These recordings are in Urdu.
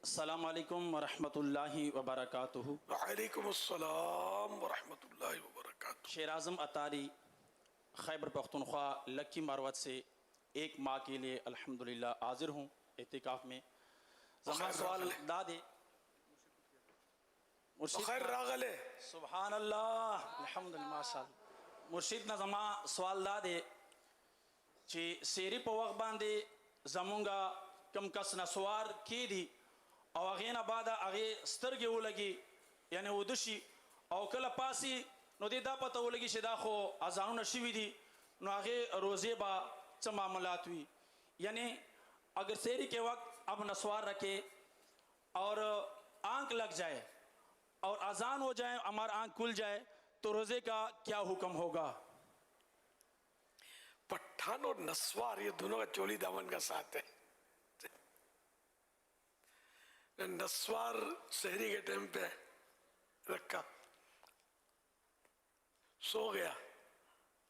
السلام علیکم ورحمۃ اللہ وبرکاتہ۔ وعلیکم السلام ورحمۃ اللہ وبرکاتہ۔ شیر اعظم اتاری خیبر پختونخوا لکی مروت سے ایک ماہ کے لیے الحمدللہ حاضر ہوں اعتکاف میں۔ زمان سوال دادے بخیر راغلے سبحان اللہ الحمدللہ ماشاء اللہ مرشد نہ زمان سوال دادے چی سیری پا وقت باندے زمونگا کم کس نسوار کی دی او اغینا بعد اغی سترگی ہو لگی یعنی او دشی او کل پاسی نو دی دا پتا ہو لگی شدا خو ازانو نشوی دی نو اغی روزے با چا معاملات ہوئی، یعنی اگر سیری کے وقت اب نسوار رکھے اور آنکھ لگ جائے اور اذان ہو جائے ہمارا آنکھ کھل جائے تو روزے کا کیا حکم ہوگا؟ پٹھان اور نسوار یہ دونوں کا چولی دامن کا ساتھ ہے۔ نسوار سحری کے ٹائم پہ رکھا، سو گیا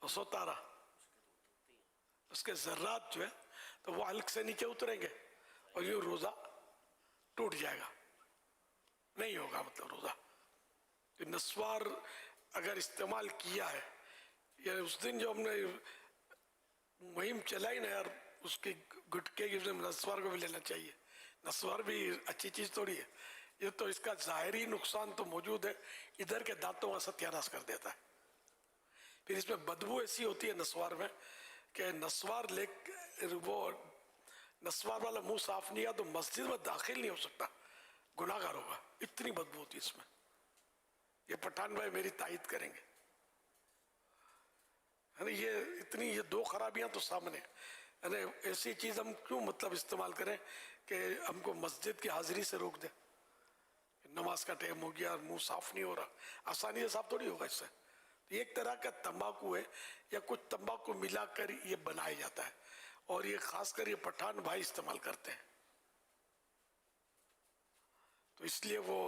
اور سوتا رہا، اس کے ذرات جو ہے تو وہ حلق سے نیچے اتریں گے اور یہ روزہ ٹوٹ جائے گا، نہیں ہوگا مطلب روزہ۔ نسوار اگر استعمال کیا ہے یا اس دن جو ہم نے مہم چلائی نا یار اس کی گٹکے کی نسوار کو بھی لینا چاہیے۔ نسوار بھی اچھی چیز تھوڑی ہے، یہ تو اس کا ظاہری نقصان تو موجود ہے، ادھر کے دانتوں کا ستیہ ناش کر دیتا ہے۔ پھر اس میں بدبو ایسی ہوتی ہے نسوار میں کہ نسوار وہ نسوار والا منہ صاف نہیں ہے تو مسجد میں داخل نہیں ہو سکتا، گناہ گار ہوگا، اتنی بدبو ہوتی ہے اس میں۔ یہ پٹھان بھائی میری تائید کریں گے، یہ اتنی یہ دو خرابیاں تو سامنے ہیں۔ ایسی چیز ہم کیوں مطلب استعمال کریں کہ ہم کو مسجد کی حاضری سے روک دے؟ نماز کا ٹائم ہو گیا، منہ صاف نہیں ہو رہا، آسانی سے صاف تھوڑی ہوگا اس سے۔ یہ ایک طرح کا تمباکو ہے یا کچھ تمباکو ملا کر یہ بنایا جاتا ہے، اور یہ خاص کر یہ پٹھان بھائی استعمال کرتے ہیں، تو اس لیے وہ